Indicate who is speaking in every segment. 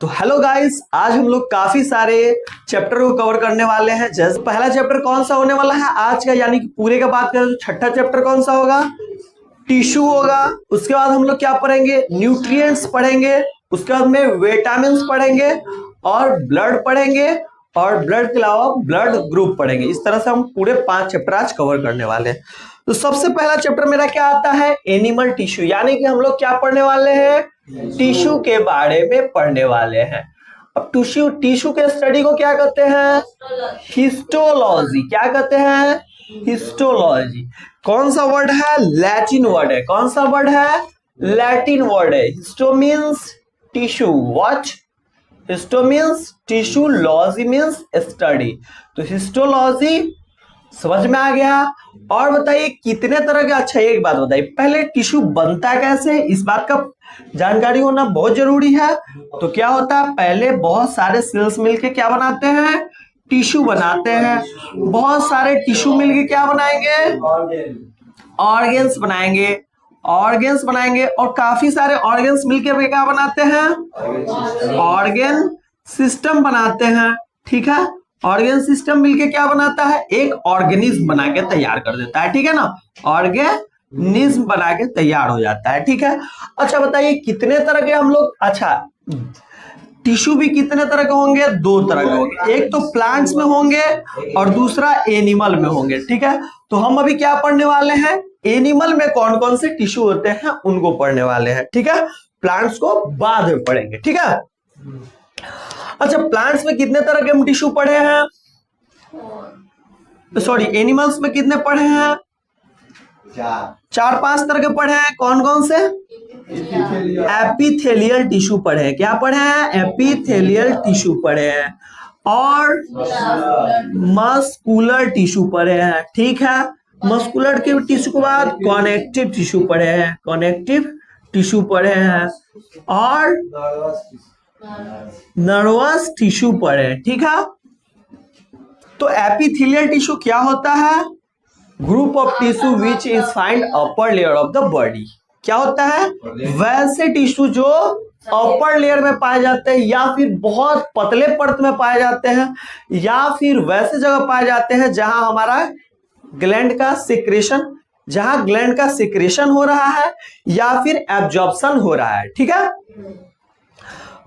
Speaker 1: तो hello guys, आज हम लोग काफी सारे चैप्टर को कवर करने वाले हैं। जैसे पहला चैप्टर कौन सा होने वाला है आज का, यानी कि पूरे का बात करें तो छठा चैप्टर कौन सा होगा? टिश्यू होगा। उसके बाद हम लोग क्या पढ़ेंगे? न्यूट्रिएंट्स पढ़ेंगे। उसके बाद में विटामिन्स पढ़ेंगे और ब्लड पढ़ेंगे और ब्लड के अलावा ब्लड ग्रुप पढ़ेंगे। इस तरह से हम पूरे 5 चैप्टर आज कवर करने वाले हैं। तो सबसे पहला चैप्टर मेरा क्या आता है? एनिमल टिश्यू, यानी कि हम लोग क्या पढ़ने वाले हैं? टिश्यू के बारे में पढ़ने वाले हैं। अब टिश्यू के स्टडी को क्या कहते हैं? हिस्टोलॉजी। क्या कहते हैं? हिस्टोलॉजी। कौन सा वर्ड है? लैटिन वर्ड है। कौन सा वर्ड है? लैटिन वर्ड है। Histo means tissue. What? Histo means tissue, logy means study. तो हिस्टोलॉजी समझ में आ गया। और बताइए कितने तरह के, अच्छा एक बात बताइए, पहले टिश्यू बनता कैसे, इस बात का जानकारी होना बहुत जरूरी है। तो क्या होता है, पहले बहुत सारे सेल्स मिलके क्या बनाते हैं? टिश्यू बनाते हैं। बहुत सारे टिश्यू मिलके क्या बनाएंगे? ऑर्गेन्स बनाएंगे। ऑर्गेन्स बनाएंगे और काफी सारे ऑर्गेन्स मिलके क्या बनाते हैं? ऑर्गेन सिस्टम बनाते हैं। ठीक है, ऑर्गेन सिस्टम मिलके क्या बनाता है? एक ऑर्गेनिज्म बना के तैयार कर देता है। ठीक है ना, ऑर्गेनिज्म बना के तैयार हो जाता है। ठीक है, अच्छा बताइए कितने तरह के हम लोग, अच्छा टिश्यू भी कितने तरह के होंगे? 2 तरह के होंगे। एक तो प्लांट्स में होंगे और दूसरा एनिमल में होंगे। ठीक है, तो हम अभी क्या पढ़ने वाले हैं? एनिमल में कौन कौन से टिश्यू होते हैं उनको पढ़ने वाले हैं। ठीक है, प्लांट्स को बाद में पढ़ेंगे। ठीक है, अच्छा प्लांट्स में कितने तरह के हम टिश्यू पढ़े हैं? सॉरी, एनिमल्स में कितने पढ़े हैं? 4-5 तरह के पढ़े हैं। कौन कौन से? एपिथेलियल टिश्यू पढ़े हैं। क्या पढ़े हैं? एपिथेलियल टिश्यू पढ़े हैं और मस्कुलर टिश्यू पढ़े हैं। ठीक है, मस्कुलर के टिश्यू के बाद कनेक्टिव टिश्यू पढ़े हैं। कनेक्टिव टिश्यू पढ़े हैं और नर्वस टिश्यू पढ़े। ठीक है, तो एपिथेलियल टिश्यू क्या होता है? Group of tissue which is find upper layer of the body. क्या होता है? वैसे टिश्यू जो अपर लेयर में पाए जाते हैं या फिर बहुत पतले परत में पाए जाते हैं या फिर वैसे जगह पाए जाते हैं जहां हमारा ग्लैंड का सिक्रेशन, जहां ग्लैंड का सिक्रेशन हो रहा है या फिर एब्जॉर्प्शन हो रहा है। ठीक है,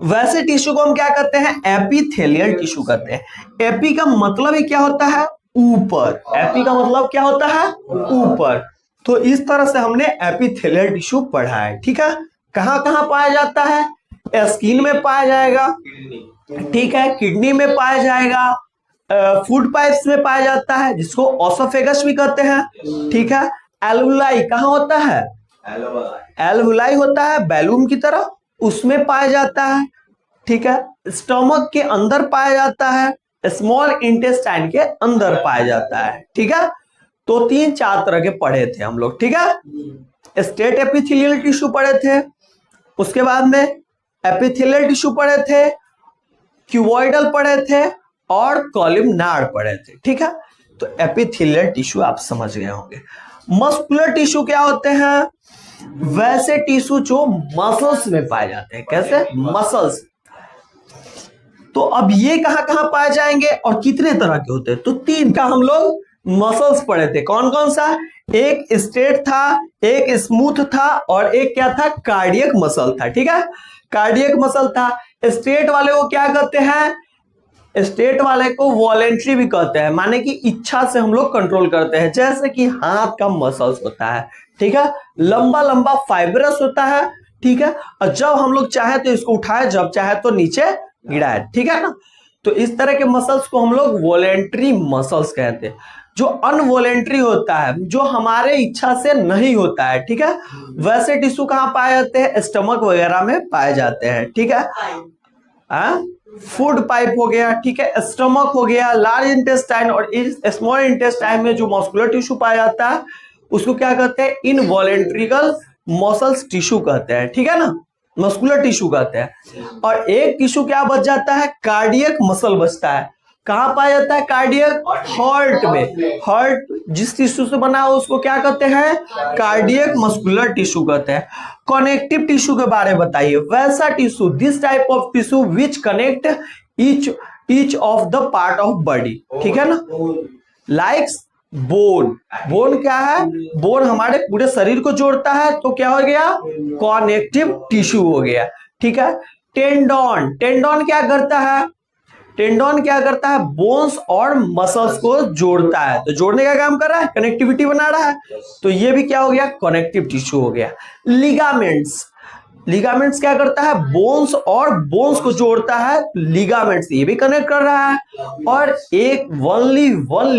Speaker 1: वैसे टिश्यू को हम क्या कहते हैं? एपिथेलियल टिश्यू कहते हैं। एपी का मतलब ही क्या होता है? ऊपर। एपी का मतलब क्या होता है? ऊपर। तो इस तरह से हमने एपिथेलियल टिश्यू पढ़ा है। ठीक है, कहां कहां पाया जाता है? स्किन में पाया जाएगा। ठीक है, किडनी में पाया जाएगा, फूड पाइप्स में पाया जाता है जिसको ओसोफेगस भी कहते हैं। ठीक है, एल्वुलाई कहां होता है? एल्वुलाई होता है बैलून की तरह, उसमें पाया जाता है। ठीक है, स्टमक के अंदर पाया जाता है, स्मॉल इंटेस्टाइन के अंदर पाया जाता है। ठीक है, तो 3-4 तरह के पढ़े थे हम लोग। ठीक है, स्टेट एपिथेलियल टिश्यू पढ़े थे, उसके बाद में एपिथेलियल टिश्यू पढ़े थे, क्यूबॉइडल पढ़े थे और कॉलमनार पढ़े थे। ठीक है, तो एपिथेलियल टिश्यू आप समझ गए होंगे। मस्कुलर टिश्यू क्या होते हैं? वैसे टिश्यू जो मसल्स में पाए जाते हैं। कैसे? मसल्स। तो अब ये कहां कहां पाए जाएंगे और कितने तरह के होते हैं? तो 3 का हम लोग मसल्स पढ़े थे। कौन कौन सा? एक स्ट्रेट था, एक स्मूथ था और एक क्या था? कार्डियक मसल था। ठीक है, कार्डियक मसल था। स्ट्रेट वाले को क्या कहते हैं? स्टेट वाले को वॉलेंट्री भी कहते हैं, माने कि इच्छा से हम लोग कंट्रोल करते हैं। जैसे कि हाथ का मसल्स होता है। ठीक है, लंबा लंबा फाइब्रस होता है। ठीक है, और जब हम लोग चाहे तो इसको उठाए, जब चाहे तो नीचे गिराए। ठीक है ना, तो इस तरह के मसल्स को हम लोग वॉलेंट्री मसल्स कहते हैं। जो अनवॉलेंट्री होता है, जो हमारे इच्छा से नहीं होता है। ठीक है, वैसे टिश्यू कहां पाए जाते हैं? स्टमक वगैरह में पाए जाते हैं। ठीक है, फूड पाइप हो गया, ठीक है, स्टमक हो गया, लार्ज इंटेस्टाइन और स्मॉल इंटेस्टाइन में जो मस्कुलर टिश्यू पाया जाता है उसको क्या कहते हैं? इनवॉलेंट्रिकल मसल्स टिश्यू कहते हैं। ठीक है ना, मस्कुलर टिश्यू कहते हैं। और एक टिश्यू क्या बच जाता है? कार्डियक मसल बचता है। कहाँ पाया जाता है? कार्डियक हार्ट में। हार्ट जिस टिश्यू से बना हो उसको क्या कहते हैं? कार्डियक मस्कुलर टिश्यू कहते हैं। कनेक्टिव टिश्यू के बारे में बताइए। वैसा tissue, this type of tissue which connect each of the part of body, ठीक है ना, लाइक्स बोन। बोन क्या है? बोन हमारे पूरे शरीर को जोड़ता है, तो क्या हो गया? कनेक्टिव टिश्यू हो गया, ठीक है। टेंडन, टेंडन क्या करता है? टेंडन क्या करता है? बोन्स और मसल्स को जोड़ता है, तो जोड़ने का काम कर रहा है, कनेक्टिविटी बना रहा है, तो ये भी क्या हो गया? कनेक्टिव टिश्यू हो गया। लिगामेंट्स, लिगामेंट्स क्या करता है? बोन्स और बोन्स को जोड़ता है, लिगामेंट्स ये भी कनेक्ट कर रहा है। और एक only one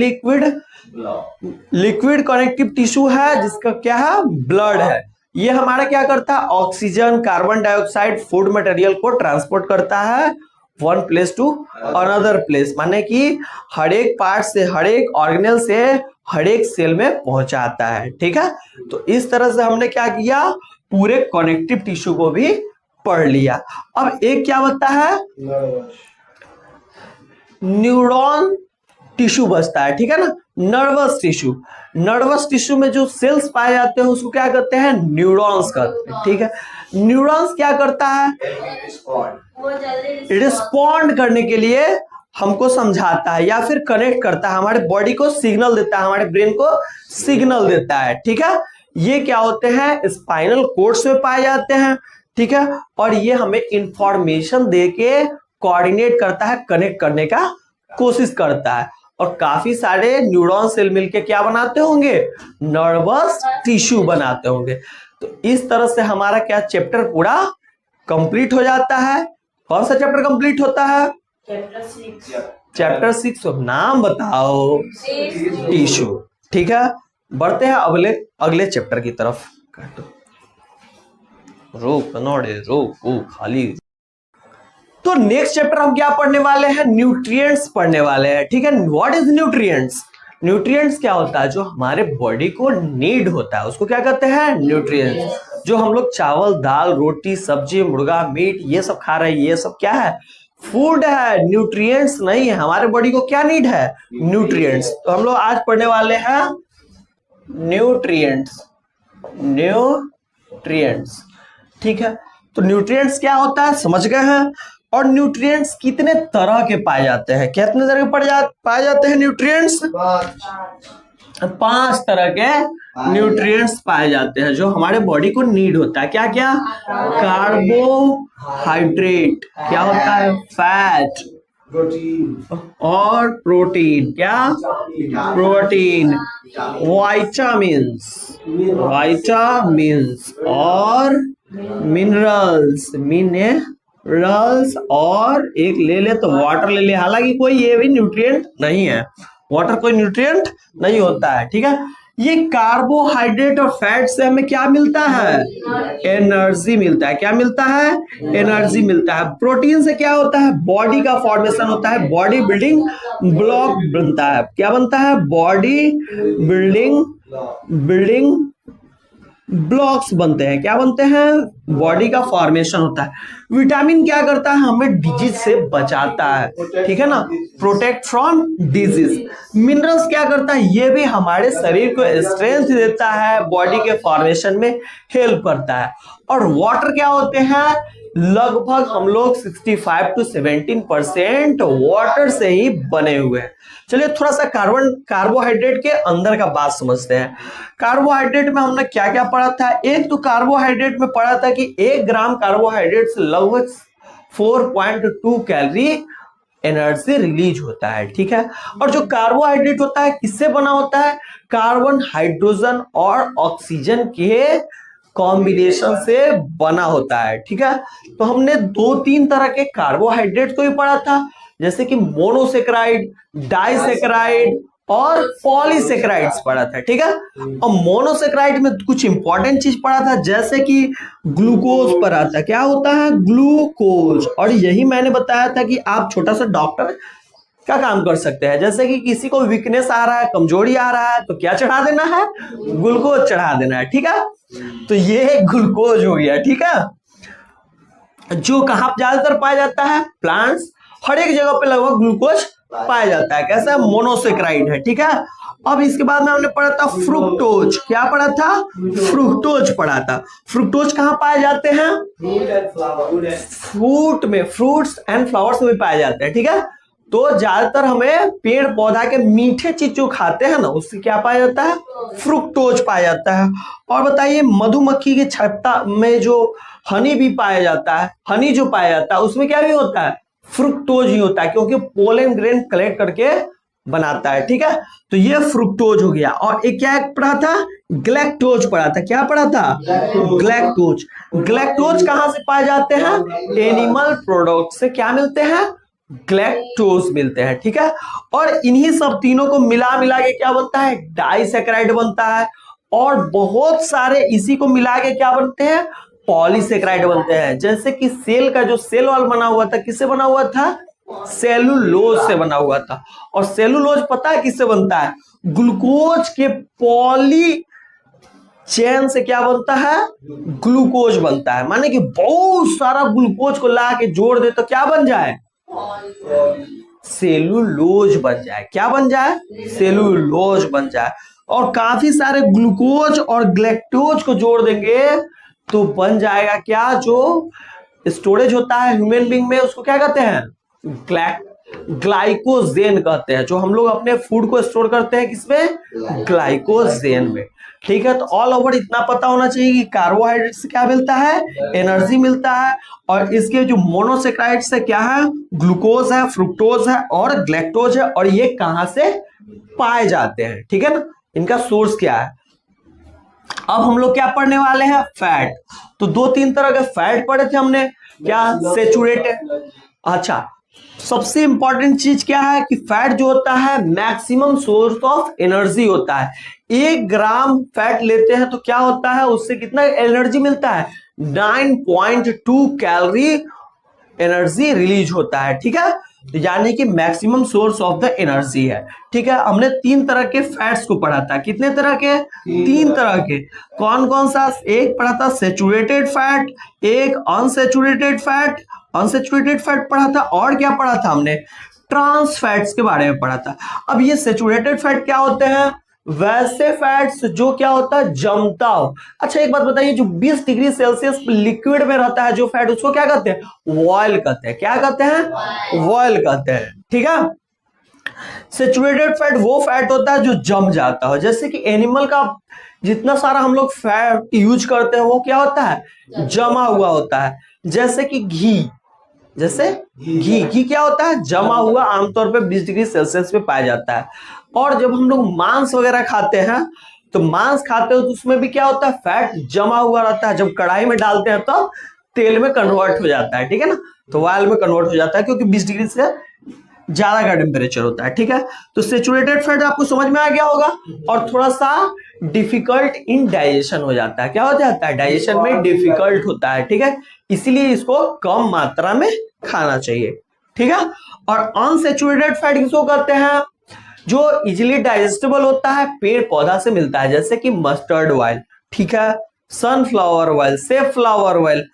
Speaker 1: liquid connective tissue है जिसका क्या है? ब्लड है। ये हमारा क्या करता है? Oxygen, carbon dioxide, food material को ट्रांसपोर्ट करता है one place to another place, माने कि हर एक पार्ट से, हर एक ऑर्गेनल से, हर एक सेल में पहुंचाता है, ठीक है। तो इस तरह से हमने क्या किया? पूरे कनेक्टिव टिश्यू को भी पढ़ लिया। अब एक क्या बचता है? न्यूरॉन टिश्यू बचता है, ठीक है ना। नर्वस टिश्यू, नर्वस टिश्यू में जो सेल्स पाए जाते हैं उसको क्या कहते हैं? न्यूरॉन्स कहते हैं, ठीक है। न्यूरॉन्स क्या करता है? रिस्पॉन्ड करने के लिए हमको समझाता है या फिर कनेक्ट करता है, हमारे बॉडी को सिग्नल देता है, हमारे ब्रेन को सिग्नल देता है, ठीक है। ये क्या होते हैं? स्पाइनल कोर्ड्स में पाए जाते हैं, ठीक है। और ये हमें इंफॉर्मेशन देके कोऑर्डिनेट करता है, कनेक्ट करने का कोशिश करता है। और काफी सारे न्यूरॉन सेल मिलके क्या बनाते होंगे? नर्वस टिश्यू बनाते होंगे। तो इस तरह से हमारा क्या चैप्टर पूरा कंप्लीट हो जाता है। कौन सा चैप्टर कंप्लीट होता है? चैप्टर 6। नाम बताओ? टिश्यू, ठीक है। बढ़ते हैं अगले चैप्टर की तरफ। रोक नोड़े रोक खाली। तो नेक्स्ट चैप्टर हम क्या पढ़ने वाले हैं? न्यूट्रिएंट्स पढ़ने वाले हैं, ठीक है। What is nutrients? न्यूट्रिएंट्स क्या होता है? जो हमारे बॉडी को नीड होता है उसको क्या कहते हैं? न्यूट्रिएंट्स। जो हम लोग चावल, दाल, रोटी, सब्जी, मुर्गा, मीट ये सब खा रहे हैं, ये सब क्या है? फूड है, न्यूट्रिएंट्स नहीं है। हमारे बॉडी को क्या नीड है? न्यूट्रिएंट्स। तो हम लोग आज पढ़ने वाले हैं न्यूट्रिएंट्स, न्यूट्रिएंट्स, ठीक है। तो न्यूट्रिएंट्स क्या होता है समझ गए हैं। और न्यूट्रिएंट्स कितने तरह के पाए जाते हैं? कितने तरह के पाए जाते हैं न्यूट्रिएंट्स? 5 तरह के न्यूट्रिएंट्स पाए जाते हैं जो हमारे बॉडी को नीड होता है। क्या क्या? कार्बोहाइड्रेट, क्या होता है? फैट, और प्रोटीन, क्या? प्रोटीन, विटामिन्स और मिनरल्स, और एक ले ले तो वाटर ले ले। हालांकि कोई ये भी न्यूट्रिएंट नहीं है, वाटर कोई न्यूट्रिएंट नहीं होता है, ठीक है। ये कार्बोहाइड्रेट और फैट से हमें क्या मिलता है? एनर्जी मिलता है। क्या मिलता है? एनर्जी मिलता है। प्रोटीन से क्या होता है? बॉडी का फॉर्मेशन होता है, बॉडी बिल्डिंग ब्लॉक बनता है। क्या बनता है? बॉडी बिल्डिंग ब्लॉक्स बनते हैं। क्या बनते हैं? बॉडी का फॉर्मेशन होता है। विटामिन क्या करता है? हमें डिजीज से बचाता है, ठीक है ना, प्रोटेक्ट फ्रॉम डिजीज। मिनरल्स क्या करता है? ये भी हमारे शरीर को स्ट्रेंथ देता है, बॉडी के फॉर्मेशन में हेल्प करता है। और वाटर क्या होते हैं? लगभग हम लोग 65 to 17% वाटर से ही बने हुए हैं। चलिए थोड़ा सा कार्बोहाइड्रेट के अंदर का बात समझते हैं। कार्बोहाइड्रेट में हमने क्या क्या पढ़ा था? एक तो कार्बोहाइड्रेट में पढ़ा था कि 1 ग्राम कार्बोहाइड्रेट से लगभग 4.2 कैलोरी एनर्जी रिलीज होता है, ठीक है। और जो कार्बोहाइड्रेट होता है किससे बना होता है? कार्बन, हाइड्रोजन और ऑक्सीजन के कॉम्बिनेशन से बना होता है, ठीक है। तो हमने 2-3 तरह के कार्बोहाइड्रेट को भी पढ़ा था, जैसे कि मोनोसेक्राइड, डाइसेक्राइड और पॉलीसेक्राइड्स पढ़ा था, ठीक है। और मोनोसेक्राइड में कुछ इंपॉर्टेंट चीज पढ़ा था, जैसे कि ग्लूकोज पढ़ा था। क्या होता है? ग्लूकोज। और यही मैंने बताया था कि आप छोटा सा डॉक्टर क्या काम कर सकते हैं, जैसे कि किसी को वीकनेस आ रहा है, कमजोरी आ रहा है, तो क्या चढ़ा देना है? ग्लूकोज चढ़ा देना है, ठीक है। तो ये ग्लूकोज हो गया, ठीक है। जो कहां ज्यादातर पाया जाता है? प्लांट्स। हर एक जगह पे लगभग ग्लूकोज पाया जाता है। कैसा है? मोनोसेक्राइड है। ठीक है, अब इसके बाद में हमने पढ़ा था फ्रुक्टोज। क्या पढ़ा था? फ्रुक्टोज पढ़ा था। फ्रुक्टोज कहाँ पाए जाते हैं? फ्रूट में, फ्रूट्स एंड फ्लावर्स में पाए जाते हैं। ठीक है, तो ज्यादातर हमें पेड़ पौधा के मीठे चीज जो खाते हैं ना, उससे क्या पाया जाता है? फ्रुक्टोज पाया जाता है। और बताइए, मधुमक्खी के छत्ता में जो हनी भी पाया जाता है, हनी जो पाया जाता है उसमें क्या भी होता है? फ्रुक्टोज ही होता है, क्योंकि पोलन ग्रेन कलेक्ट करके बनाता है। ठीक है, तो ये फ्रुक्टोज हो गया। और एक क्या पढ़ा था? ग्लैक्टोज पढ़ा था। क्या पढ़ा था? ग्लैक्टोज। ग्लैक्टोज कहां से पाए जाते हैं? एनिमल प्रोडक्ट से क्या मिलते हैं? ग्लैक्टोज मिलते हैं। ठीक है, और इन्हीं सब तीनों को मिला मिला के क्या बनता है? डाइसेक्राइड बनता है। और बहुत सारे इसी को मिला के क्या बनते हैं? पॉलीसेक्राइड बनते हैं। जैसे कि सेल का जो सेल वॉल बना हुआ था, किससे बना हुआ था? सेलुलोज से बना हुआ था। और सेलुलोज पता है किससे बनता है? ग्लूकोज के पॉली चेन से क्या बनता है? ग्लूकोज बनता है। माने कि बहुत सारा ग्लूकोज को ला के जोड़ दे तो क्या बन जाए? सेलुलोज बन जाए। क्या बन जाए? सेलुलोज बन जाए। और काफी सारे ग्लूकोज और ग्लैक्टोज को जोड़ देंगे तो बन जाएगा क्या? जो स्टोरेज होता है ह्यूमन बीइंग में, उसको क्या कहते हैं? ग्लाइकोजेन कहते हैं। जो हम लोग अपने फूड को स्टोर करते हैं किसमें? ग्लाइकोजेन में। ठीक है, तो ऑल ओवर इतना पता होना चाहिए कि कार्बोहाइड्रेट से क्या मिलता है? एनर्जी मिलता है। और इसके जो मोनोसेक्राइड से क्या है? ग्लूकोज है, फ्रुक्टोज है और ग्लैक्टोज है। और ये कहां से पाए जाते हैं? ठीक है ना, इनका सोर्स क्या है? अब हम लोग क्या पढ़ने वाले हैं? फैट। तो दो तीन तरह के फैट पढ़े थे हमने। क्या? सेचुरेटेड। अच्छा, सबसे इंपॉर्टेंट चीज क्या है कि फैट जो होता है मैक्सिमम सोर्स ऑफ एनर्जी होता है। 1 ग्राम फैट लेते हैं तो क्या होता है? उससे कितना एनर्जी मिलता है? 9.2 कैलोरी एनर्जी रिलीज होता है। ठीक है, तो यानी कि maximum source of the energy है। ठीक है, हमने 3 तरह के फैट्स को पढ़ा था। कितने तरह के? 3 तरह के। कौन कौन सा? एक पढ़ा था सेचुरेटेड फैट, एक अनसेचुरेटेड फैट, अनसेचुरेटेड फैट पढ़ा था, और क्या पढ़ा था हमने? ट्रांस फैट्स के बारे में पढ़ा था। अब ये सेचुरेटेड फैट क्या होते हैं? वैसे फैट्स जो क्या होता है? जमता हो। अच्छा, एक बात बताइए, जो 20 डिग्री सेल्सियस लिक्विड में रहता है जो फैट, उसको क्या कहते हैं? वॉयल कहते हैं। क्या कहते हैं? वॉयल कहते हैं। ठीक है, सेचुरेटेड फैट वो फैट होता है जो जम जाता हो। जैसे कि एनिमल का जितना सारा हम लोग फैट यूज करते हैं वो क्या होता है? जमा हुआ होता है। जैसे कि घी, जैसे घी क्या होता है? जमा हुआ, आमतौर पे 20 डिग्री सेल्सियस पे पाया जाता है। और जब हम लोग मांस वगैरह खाते हैं तो मांस खाते हो तो उसमें भी क्या होता है? फैट जमा हुआ रहता है। जब कढ़ाई में डालते हैं तो तेल में कन्वर्ट हो जाता है। ठीक है ना, तो ऑयल में कन्वर्ट हो जाता है, क्योंकि 20 डिग्री से ज्यादा का टेम्परेचर होता है। ठीक है, तो सेचुरेटेड फैट आपको समझ में आ गया होगा। और थोड़ा सा डिफिकल्ट इन डाइजेशन हो जाता है। क्या हो जाता है? डाइजेशन में डिफिकल्ट होता है। ठीक है, इसीलिए इसको कम मात्रा में खाना चाहिए। ठीक है, और अनसेचुरेटेड फैट किसको कहते हैं? जो इजिली डाइजेस्टेबल होता है, पेड़ पौधा से मिलता है। जैसे कि मस्टर्ड ऑयल, ठीक है, सनफ्लावर ऑयल, सेफ्लावर ऑयल,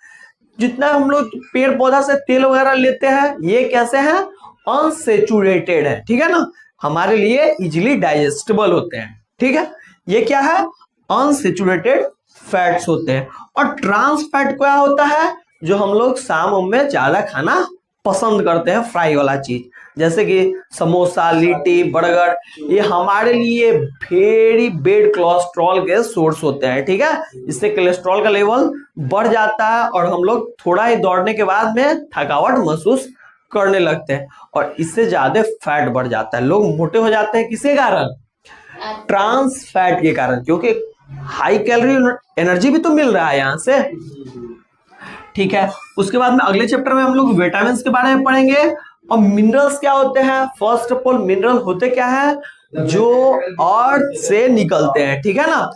Speaker 1: जितना हम लोग पेड़ पौधा से तेल वगैरह लेते हैं, ये कैसे हैं? अनसेचुरेटेड है। ठीक है ना, हमारे लिए इजिली डाइजेस्टेबल होते हैं। ठीक है, ये क्या है? अनसेचुरेटेड फैट्स होते हैं। और ट्रांस फैट क्या होता है? जो हम लोग शाम में ज्यादा खाना पसंद करते हैं, फ्राई वाला चीज, जैसे कि समोसा, लिट्टी, बर्गर, ये हमारे लिए वेरी बैड कोलेस्ट्रॉल के सोर्स होते हैं। ठीक है, इससे कोलेस्ट्रॉल का लेवल बढ़ जाता है और हम लोग थोड़ा ही दौड़ने के बाद में थकावट महसूस करने लगते हैं और इससे ज्यादा फैट बढ़ जाता है। लोग मोटे हो जाते हैं किसके कारण? ट्रांस फैट के कारण, क्योंकि हाई कैलोरी एनर्जी भी तो मिल रहा है यहां से। ठीक है, उसके बाद में अगले चैप्टर में हम लोग विटामिन के बारे में पढ़ेंगे। और मिनरल्स क्या होते हैं? फर्स्ट ऑफ ऑल, मिनरल होते क्या है? जो अर्थ से निकलते हैं। ठीक है ना,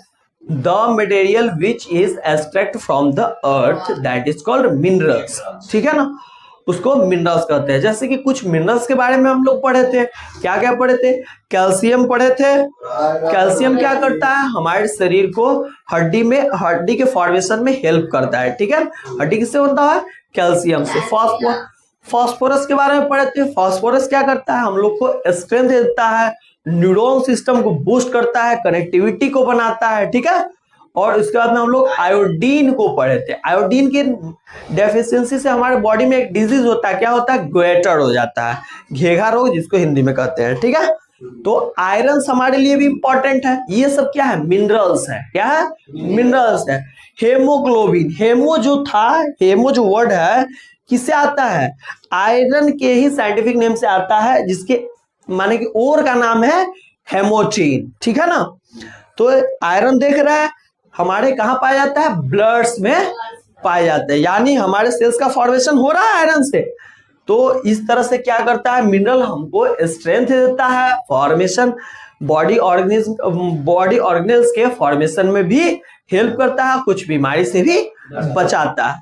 Speaker 1: the material which is extract from the earth, that is called minerals. ठीक है ना, उसको मिनरल्स कहते हैं। जैसे कि कुछ मिनरल्स के बारे में हम लोग पढ़े थे। क्या क्या पढ़े थे? कैल्शियम पढ़े थे। कैल्शियम क्या करता है? हमारे शरीर को हड्डी के फॉर्मेशन में हेल्प करता है। ठीक है, हड्डी किससे बनता है? कैल्शियम से। फास्फोरस के बारे में पढ़े थे। फास्फोरस क्या करता है, हम लोग को स्ट्रेंथ देता है, न्यूरॉन सिस्टम को बूस्ट करता है, कनेक्टिविटी को बनाता है, ठीक है। और उसके बाद में हम लोग आयोडीन को पढ़े थे। आयोडीन की डेफिशिएंसी से हमारे बॉडी में एक डिजीज होता है, क्या होता है, ग्वेटर हो जाता है, घेघा रोग जिसको हिंदी में कहते हैं, ठीक है। तो आयरन हमारे लिए भी इंपॉर्टेंट है। ये सब क्या है, मिनरल्स है, क्या है, मिनरल्स है। हेमोग्लोबिन, हेमो जो था, हेमो जो वर्ड है किससे आता है, आयरन के ही साइंटिफिक नेम से आता है, जिसके माने कि और का नाम है हेमोचेन, ठीक है ना। तो आयरन देख रहा है हमारे कहाँ पाया जाता है, ब्लड्स में पाया जाता है, यानी हमारे सेल्स का फॉर्मेशन हो रहा है आयरन से। तो इस तरह से क्या करता है, मिनरल हमको स्ट्रेंथ देता है, फॉर्मेशन बॉडी ऑर्गेनिल्स के फॉर्मेशन में भी हेल्प करता है, कुछ बीमारी से भी बचाता है।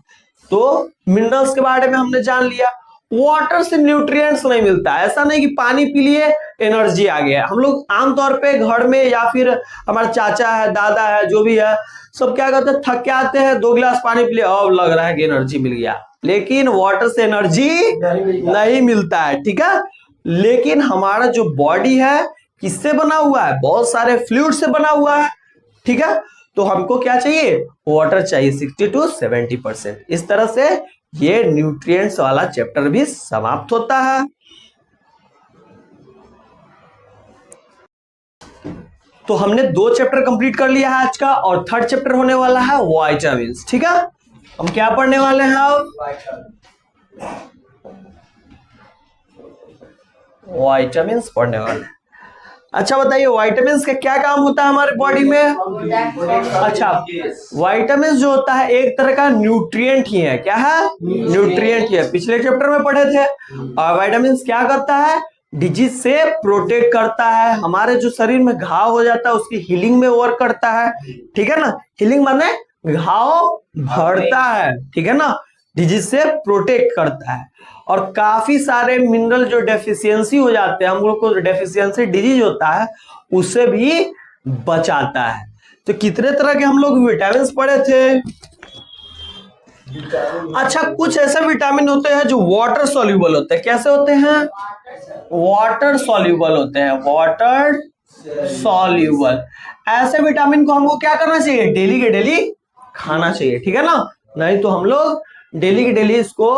Speaker 1: तो मिनरल्स के बारे में हमने जान लिया। वाटर से न्यूट्रिएंट्स नहीं मिलता है, ऐसा नहीं कि पानी पी लिए एनर्जी आ गया। हम लोग आमतौर पे घर में या फिर हमारे चाचा है, दादा है, जो भी है, सब क्या करते हैं, थक के आते हैं, 2 गिलास पानी पी लिया, अब लग रहा है कि एनर्जी मिल गया, लेकिन वाटर से एनर्जी नहीं मिलता है, ठीक है। लेकिन हमारा जो बॉडी है किससे बना हुआ है, बहुत सारे फ्लूइड से बना हुआ है, ठीक है। तो हमको क्या चाहिए, वाटर चाहिए 60 to 70%। इस तरह से ये न्यूट्रिएंट्स वाला चैप्टर भी समाप्त होता है। तो हमने 2 चैप्टर कंप्लीट कर लिया है आज का, और 3rd चैप्टर होने वाला है विटामिन्स, ठीक है। हम क्या पढ़ने वाले हैं अब, विटामिन्स पढ़ने वाले हैं। अच्छा बताइए, विटामिन्स का क्या काम होता है हमारे बॉडी में। अच्छा, विटामिन्स जो होता है एक तरह का न्यूट्रिएंट ही है, क्या है, न्यूट्रिएंट ही है, पिछले चैप्टर में पढ़े थे। और विटामिन्स क्या करता है, डिजीज से प्रोटेक्ट करता है, हमारे जो शरीर में घाव हो जाता है उसकी हीलिंग में वर्क करता है, ठीक है ना। हीलिंग माने घाव भरता है, ठीक है ना, डिजीज से प्रोटेक्ट करता है। और काफी सारे मिनरल जो डेफिशिएंसी हो जाते हैं, हम लोग को डेफिशिएंसी डिजीज होता है, उससे भी बचाता है। तो कितने तरह के हम लोग विटामिन पढ़े थे। अच्छा, कुछ ऐसे विटामिन होते हैं जो वाटर सॉल्यूबल होते हैं। कैसे होते हैं, वाटर सॉल्यूबल होते हैं, वाटर सॉल्यूबल। ऐसे विटामिन को हमको क्या करना चाहिए, डेली के डेली खाना चाहिए, ठीक है ना। नहीं तो हम लोग डेली के डेली इसको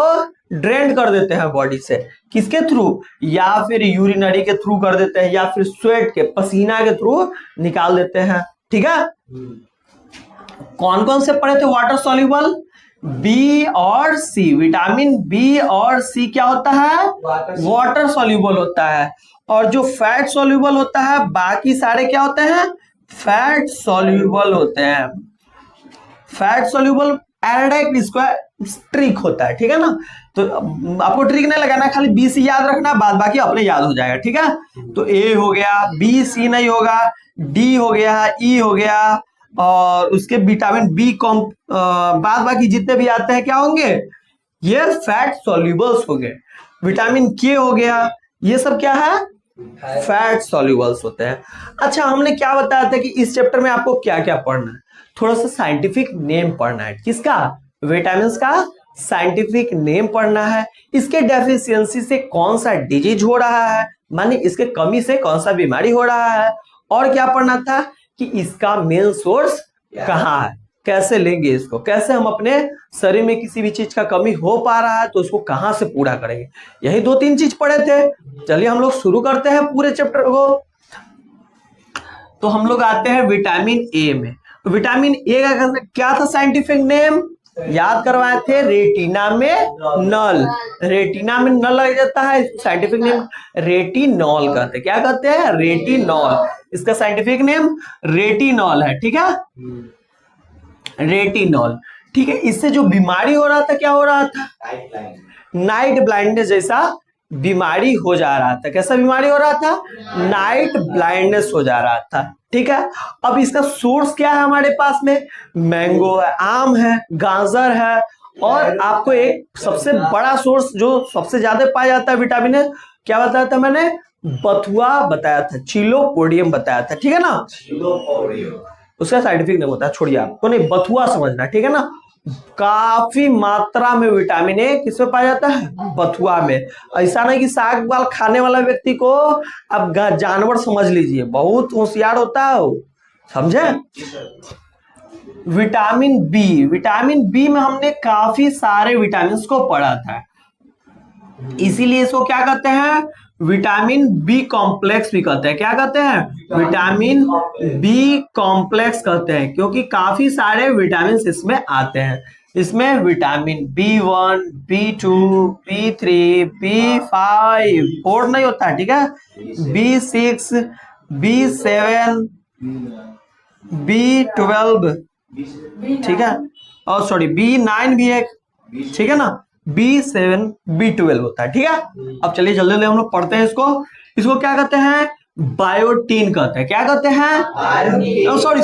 Speaker 1: ड्रेन कर देते हैं बॉडी से, किसके थ्रू, या फिर यूरिनरी के थ्रू कर देते हैं, या फिर स्वेट के, पसीना के थ्रू निकाल देते हैं, ठीक है। कौन कौन से पढ़े थे वाटर सॉल्यूबल, बी और सी। विटामिन बी और सी क्या होता है, वाटर सॉल्यूबल होता है। और जो फैट सॉल्यूबल होता है, बाकी सारे क्या होते हैं, फैट सॉल्यूबल होते हैं। फैट सॉल्यूबल एराडाइट ट्रिक होता है, ठीक है ना। तो आपको ट्रिक नहीं लगाना, खाली बी सी याद रखना, बाद बाकी अपने याद हो जाएगा, ठीक है। तो ए हो गया, बी सी नहीं होगा, डी हो गया, ई हो गया, और उसके विटामिन बी कॉम बाद बाकी जितने भी आते हैं क्या होंगे, ये फैट सॉल्यूबल्स हो गए। विटामिन के हो गया, ये सब क्या है, फैट सॉल्यूबल्स होते हैं। अच्छा, हमने क्या बताया था कि इस चैप्टर में आपको क्या क्या पढ़ना है, थोड़ा सा साइंटिफिक नेम पढ़ना है, किसका, विटामिन का साइंटिफिक नेम पढ़ना है। इसके डेफिशिएंसी से कौन सा डिजीज हो रहा है, माने इसके कमी से कौन सा बीमारी हो रहा है। और क्या पढ़ना था कि इसका मेन सोर्स कहाँ है, कैसे लेंगे इसको, कैसे हम अपने शरीर में किसी भी चीज का कमी हो पा रहा है तो उसको कहां से पूरा करेंगे। यही 2-3 चीज पढ़े थे। चलिए हम लोग शुरू करते हैं पूरे चैप्टर को। तो हम लोग आते हैं विटामिन ए में। विटामिन ए का क्या था साइंटिफिक नेम, याद करवाए थे, रेटिना में नल। रेटिना में नल लग जाता है, साइंटिफिक नेम रेटिनॉल कहते हैं। क्या कहते हैं, रेटिनॉल। इसका साइंटिफिक नेम रेटिनॉल है, ठीक है, रेटिनॉल, ठीक है। इससे जो बीमारी हो रहा था, क्या हो रहा था, नाइट ब्लाइंडनेस जैसा बीमारी हो जा रहा था। कैसा बीमारी हो रहा था, नाइट ब्लाइंडनेस हो जा रहा था, ठीक है। अब इसका सोर्स क्या है हमारे पास में, मैंगो है, आम है, गाजर है, और आपको एक सबसे बड़ा सोर्स जो सबसे ज्यादा पाया जाता है विटामिन है, क्या बताया था मैंने, बथुआ बताया था, चिलोपोडियम बताया था, ठीक है ना। उसका साइंटिफिक नेम होता है, छोड़िए आपको नहीं, बथुआ समझना, ठीक है ना। काफी मात्रा में विटामिन ए किसमें पाया जाता है? बथुआ में। ऐसा नहीं कि साग वाल खाने वाला व्यक्ति को अब जानवर समझ लीजिए, बहुत होशियार होता है वो, समझे? विटामिन बी में हमने काफी सारे विटामिन को पढ़ा था, इसीलिए इसको क्या कहते हैं? विटामिन बी कॉम्प्लेक्स भी कहते हैं। क्या कहते हैं? विटामिन बी कॉम्प्लेक्स कहते हैं, क्योंकि काफी सारे विटामिन इसमें आते हैं। इसमें vitamin B1, B2, B3, B5, 4 नहीं होता है, ठीक है? B6, B7, B12, ठीक है? और सॉरी B9 भी एक, ठीक है ना? B7, B12 होता है, ठीक है? अब चलिए जल्दी जल्दी हम लोग पढ़ते हैं इसको क्या कहते हैं? बायोटीन कहते हैं। क्या कहते हैं? सॉरी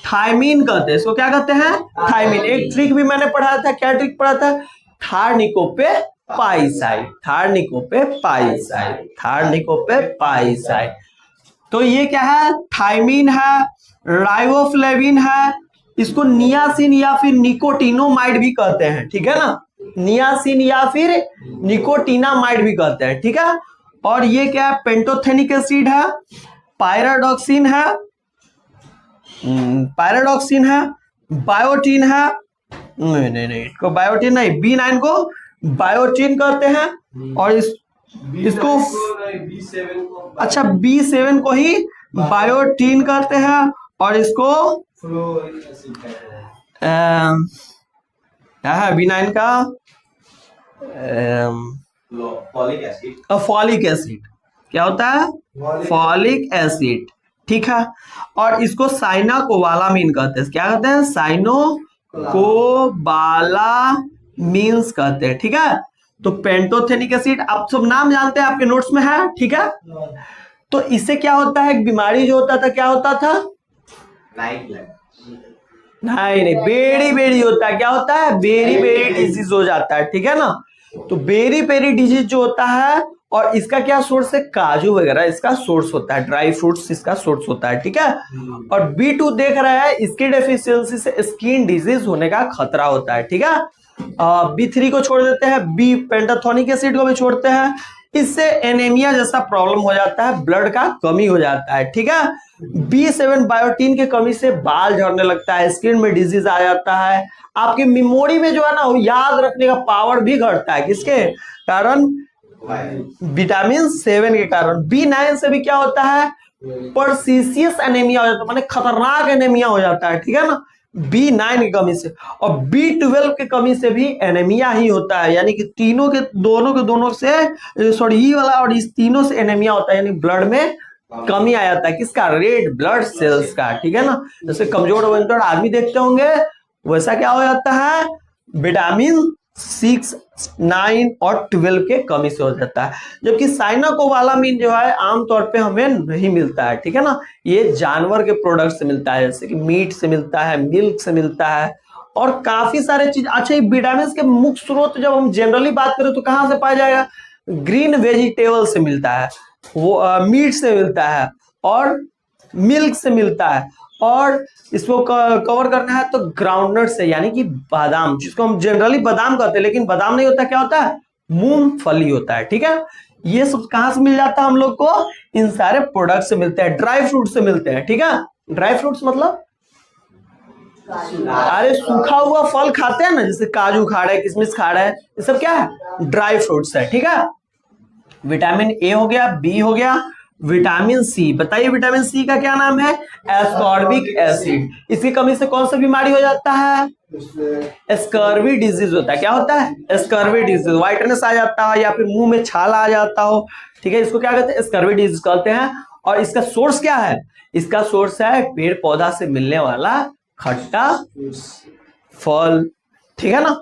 Speaker 1: थायमीन कहते हैं इसको। क्या कहते हैं? थायमीन। एक ट्रिक भी मैंने पढ़ाया था, क्या ट्रिक पढ़ा था? थार्निकोपेपाइसाइड। तो ये क्या है? थायमीन है, राइबोफ्लेविन है, इसको नियासिन या फिर निकोटिनोमाइड भी कहते हैं, ठीक है ना? नियासिन या फिर निकोटिनामाइड भी कहते हैं, ठीक है? और ये क्या है? पेंटोथेनिक एसिड है, पायराडॉक्सिन है, बायोटीन है, नहीं इसको बायोटीन नहीं, B9 को बायोटीन कहते हैं, और इसको अच्छा B7 को ही बायोटीन कहते हैं, और इसको क्या है B9 का? Folic acid. क्या होता है? फॉलिक एसिड, ठीक है? और इसको साइनाकोबालामीन कहते हैं। क्या कहते हैं? साइनोकोबालामीन्स कहते हैं, ठीक है? तो पेंटोथेनिक एसिड आप सब नाम जानते हैं, आपके नोट्स में है, ठीक है? तो इससे क्या होता है? एक बीमारी जो होता था, क्या होता था? नहीं बेरी होता है। क्या होता है? बेरी डिजीज हो जाता है, ठीक है ना? तो बेरी डिजीज जो होता है, और इसका क्या सोर्स है? काजू वगैरह इसका सोर्स होता है, ड्राई फ्रूट्स इसका सोर्स होता है, ठीक है? और B2 देख रहा है, इसकी डेफिशिएंसी से स्किन डिजीज होने का खतरा होता है, ठीक है? B3 को छोड़ देते हैं, बी पेंटाथोनिक एसिड को भी छोड़ते हैं, इससे एनीमिया जैसा प्रॉब्लम हो जाता है, ब्लड का कमी हो जाता है, ठीक है? B7 बायोटीन की कमी से बाल झड़ने लगता है, स्किन में डिजीज आ जाता है, आपकी मेमोरी में जो है ना, याद रखने का पावर भी घटता है। किसके कारण? विटामिन 7 के कारण। B9 से भी क्या होता है? पर्सिशियस एनीमिया हो जाता है, माने खतरनाक एनीमिया हो जाता है, ठीक है ना? B9 की कमी से। और B12 की कमी से भी एनीमिया ही होता है, यानी कि दोनों से सॉरी ये वाला और इस तीनों से एनीमिया होता है, यानी ब्लड में कमी आ जाता है। किसका? रेड ब्लड सेल्स का, ठीक है ना? जैसे कमजोर आदमी देखते होंगे, वैसा क्या हो जाता है? विटामिन 6, 9 और 12 के कमी से हो जाता है। जबकि साइनाकोबालामीन जो है आमतौर पे हमें नहीं मिलता है, ठीक है ना? ये जानवर के प्रोडक्ट से मिलता है, जैसे कि मीट से मिलता है, मिल्क से मिलता है, और काफी सारे चीज। अच्छा, ये विटामिन के मुख्य स्रोत जब हम जनरली बात करें तो कहाँ से पाया जाएगा? ग्रीन वेजिटेबल से मिलता है, वो मीट से मिलता है, और मिल्क से मिलता है, और इसको कवर करना है तो ग्राउंडनट से, यानी कि बादाम, जिसको हम जनरली बादाम कहते हैं, लेकिन बादाम नहीं होता, क्या होता है? मूंगफली होता है, ठीक है? ये सब कहां से मिल जाता है हम लोग को? इन सारे प्रोडक्ट से मिलते हैं, ड्राई फ्रूट से मिलते हैं, ठीक है? ड्राई फ्रूट्स मतलब अरे सूखा हुआ फल खाते हैं ना, जैसे काजू खा रहे हैं, किशमिश खा रहे हैं, ये सब क्या है? ड्राई फ्रूट्स है, ठीक है? विटामिन ए हो गया, बी हो गया, विटामिन सी। बताइए विटामिन सी का क्या नाम है? Ascorbic acid. इसकी कमी से कौन सा बीमारी हो जाता है? स्कर्वी डिजीज होता है। क्या होता है? Scurvy disease. व्हाइटनेस आ जाता है, या फिर मुंह में छाला आ जाता हो, ठीक है? इसको क्या कहते हैं? स्कर्वी डिजीज कहते हैं। और इसका सोर्स क्या है? इसका सोर्स है पेड़ पौधा से मिलने वाला खट्टा फल, ठीक है ना?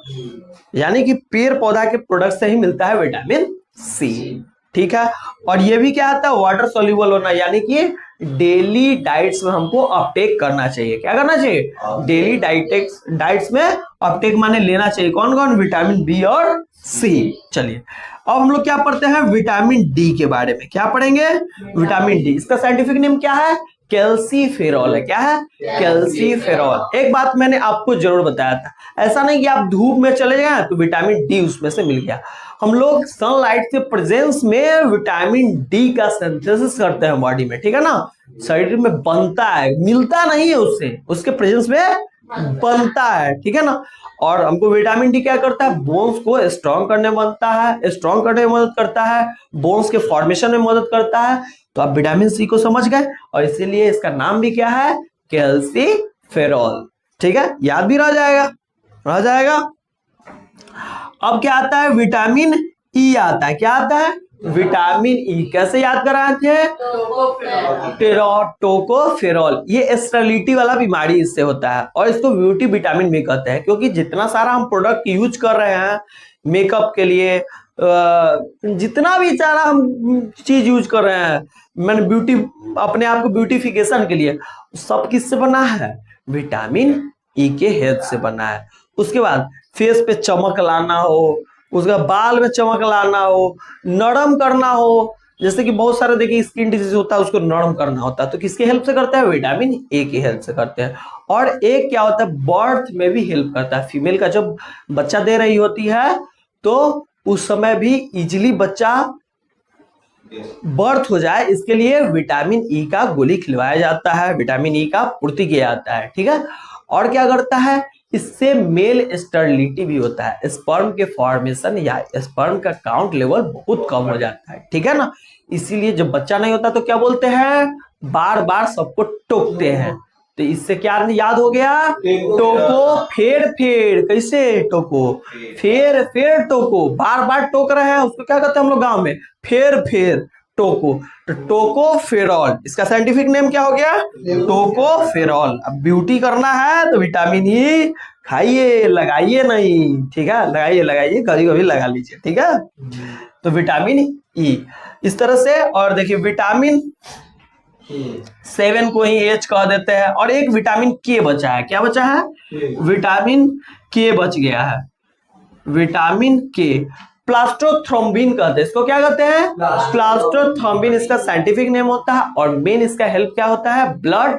Speaker 1: यानी कि पेड़ पौधा के प्रोडक्ट से ही मिलता है विटामिन सी, ठीक है? और ये भी क्या आता है? वाटर सोल्यूबल होना, यानी कि डेली डाइट्स में हमको अपटेक करना चाहिए। क्या करना चाहिए? डेली डाइट्स में अपटेक माने लेना चाहिए। कौन कौन? विटामिन बी और सी। चलिए अब हम लोग क्या पढ़ते हैं? विटामिन डी के बारे में। क्या पढ़ेंगे? Vitamin D. इसका साइंटिफिक नेम क्या है? कैल्सीफेरॉल है। क्या है? कैल्सीफेरॉल। एक बात मैंने आपको जरूर बताया था, ऐसा नहीं कि आप धूप में चले गए तो विटामिन डी उसमें से मिल गया। हम लोग सनलाइट के प्रेजेंस में विटामिन डी का सिंथेसिस करते हैं बॉडी में, ठीक है ना, शरीर में बनता है, मिलता नहीं है उससे, उसके प्रेजेंस में बनता है, ठीक है ना। और हमको विटामिन डी क्या करता है? बोन्स को स्ट्रॉन्ग करने में बनता है, स्ट्रॉन्ग करने में मदद करता है, बोन्स के फॉर्मेशन में मदद करता है। तो आप विटामिन सी को समझ गए, और इसीलिए इसका नाम भी क्या है? कैल्सीफेरॉल। ठीक है, याद भी रह जाएगा, रह जाएगा। अब क्या आता है? विटामिन ई आता है। क्या आता है? Vitamin E. कैसे याद कराए थे? टोकोफेरॉल। ये स्टेरिलिटी वाला बीमारी इससे होता है, और इसको ब्यूटी विटामिन भी कहते हैं, क्योंकि जितना सारा हम प्रोडक्ट यूज कर रहे हैं मेकअप के लिए, जितना भी सारा हम चीज यूज कर रहे हैं, मैंने ब्यूटी, अपने आप को ब्यूटिफिकेशन के लिए, सब किससे बना है? विटामिन ई के हेल्प से बना है। उसके बाद फेस पे चमक लाना हो, उसका बाल में चमक लाना हो, नरम करना हो, जैसे कि बहुत सारे देखिए स्किन डिजीज होता है, उसको नरम करना होता है, तो किसके हेल्प से करते हैं? विटामिन ए की हेल्प से करते हैं। और एक क्या होता है? बर्थ में भी हेल्प करता है। फीमेल का जब बच्चा दे रही होती है तो उस समय भी इजिली बच्चा बर्थ हो जाए, इसके लिए विटामिन ई का गोली खिलवाया जाता है, विटामिन ई का पूर्ति किया जाता है, ठीक है। और क्या करता है? इससे मेल स्टेरिलिटी भी होता है, स्पर्म के फॉर्मेशन या स्पर्म का काउंट लेवल बहुत कम हो जाता है, ठीक है ना। इसीलिए जब बच्चा नहीं होता तो क्या बोलते हैं? बार बार सबको टोकते हैं। तो इससे क्या याद हो गया? टोको फेर फेर। कैसे? टोको फेर फेर टोको, बार बार टोक रहे हैं, उसको क्या कहते हैं हम लोग गांव में? फेर फेर टोको। तो टोकोफेरॉल, इसका साइंटिफिक नेम क्या हो गया? टोकोफेरॉल। अब ब्यूटी करना है तो विटामिन ई खाइए, लगाइए नहीं, ठीक है, लगाइए लगाइए, कभी कभी लगा लीजिए, ठीक है। तो विटामिन ई इस तरह से। और देखिए विटामिन 7 को ही एच कह देते हैं। और एक विटामिन के बचा है। क्या बचा है? विटामिन के बच गया है। विटामिन के प्लास्टोथ्रोम्बिन कहते हैं इसको। क्या कहते हैं? प्लास्टोथ्रोम्बिन इसका साइंटिफिक नेम होता है। और मेन इसका हेल्प क्या होता है? ब्लड